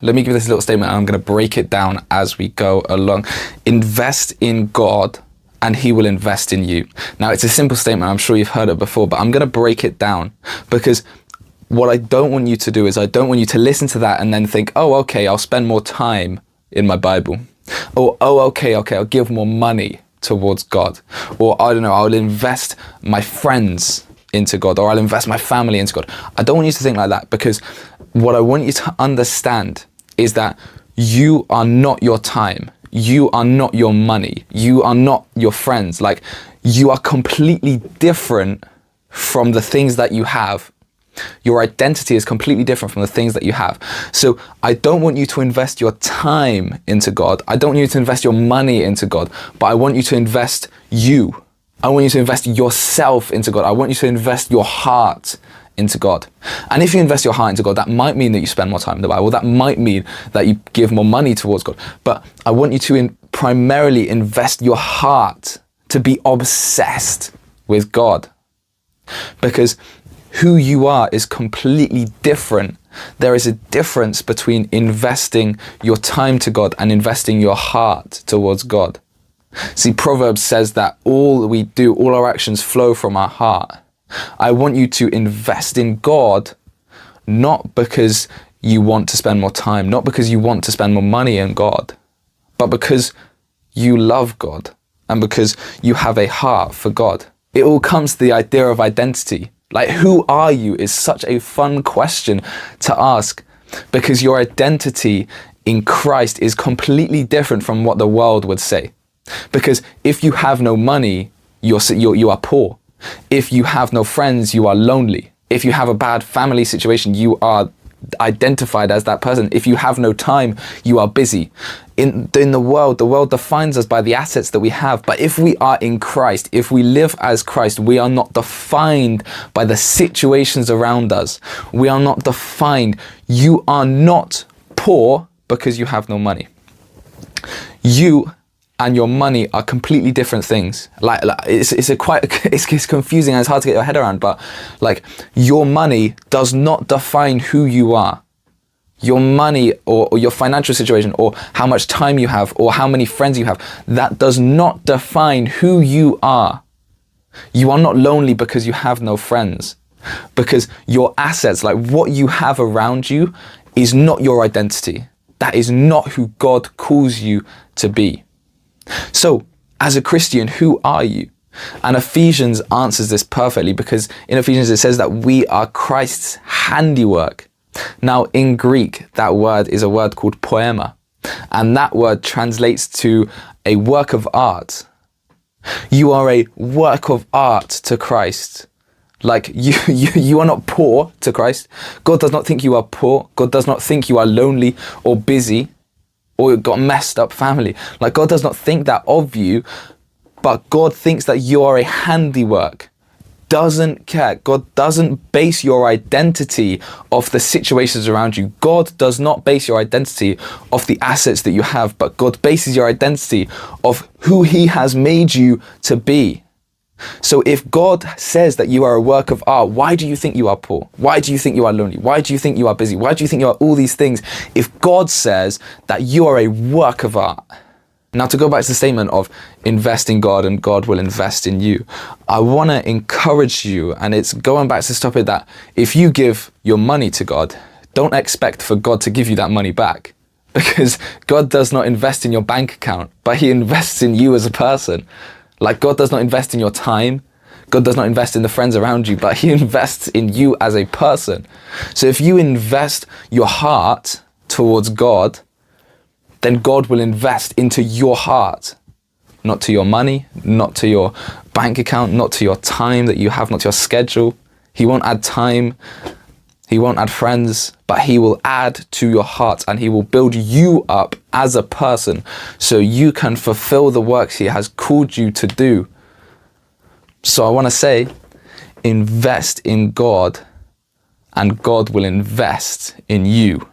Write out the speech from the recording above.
Let me give this little statement and I'm going to break it down as we go along. Invest in God and he will invest in you. Now, it's a simple statement. I'm sure you've heard it before, but I'm going to break it down because what I don't want you to do is I don't want you to listen to that and then think, oh, okay, I'll spend more time in my Bible. Or, oh, okay, I'll give more money towards God. Or, I don't know, I'll invest my friends into God, or I'll invest my family into God. I don't want you to think like that, because what I want you to understand is that you are not your time. You are not your money. You are not your friends. Like, you are completely different from the things that you have. Your identity is completely different from the things that you have. So I don't want you to invest your time into God. I don't want you to invest your money into God, but I want you to invest you. I want you to invest yourself into God. I want you to invest your heart into God. And if you invest your heart into God, that might mean that you spend more time in the Bible. That might mean that you give more money towards God. But I want you to primarily invest your heart to be obsessed with God. Because who you are is completely different. There is a difference between investing your time to God and investing your heart towards God. See, Proverbs says that all we do, all our actions flow from our heart. I want you to invest in God, not because you want to spend more time, not because you want to spend more money in God, but because you love God and because you have a heart for God. It all comes to the idea of identity. Like, who are you is such a fun question to ask, because your identity in Christ is completely different from what the world would say. Because if you have no money, you are poor. If you have no friends, you are lonely. If you have a bad family situation, you are identified as that person. If you have no time, you are busy. In the world defines us by the assets that we have. But if we are in Christ, if we live as Christ, we are not defined by the situations around us. We are not defined. You are not poor because you have no money. You and your money are completely different things. Like it's confusing and it's hard to get your head around, but like, your money does not define who you are. Your money or your financial situation or how much time you have or how many friends you have, that does not define who you are. You are not lonely because you have no friends, because your assets, like what you have around you, is not your identity. That is not who God calls you to be. So, as a Christian, who are you? And Ephesians answers this perfectly, because in Ephesians it says that we are Christ's handiwork. Now, in Greek, that word is a word called poema, and that word translates to a work of art. You are a work of art to Christ. Like, you are not poor to Christ. God does not think you are poor. God does not think you are lonely or busy or you've got a messed up family. Like, God does not think that of you, but God thinks that you are a handiwork. Doesn't care. God doesn't base your identity off the situations around you. God does not base your identity off the assets that you have, but God bases your identity off who he has made you to be. So if God says that you are a work of art, why do you think you are poor? Why do you think you are lonely? Why do you think you are busy? Why do you think you are all these things if God says that you are a work of art? Now, to go back to the statement of invest in God and God will invest in you, I want to encourage you, and it's going back to this topic that if you give your money to God, don't expect for God to give you that money back, because God does not invest in your bank account, but he invests in you as a person. Like, God does not invest in your time. God does not invest in the friends around you, but he invests in you as a person. So if you invest your heart towards God, then God will invest into your heart, not to your money, not to your bank account, not to your time that you have, not to your schedule. He won't add time. He won't add friends, but he will add to your heart, and he will build you up as a person so you can fulfill the works he has called you to do. So I want to say, invest in God and God will invest in you.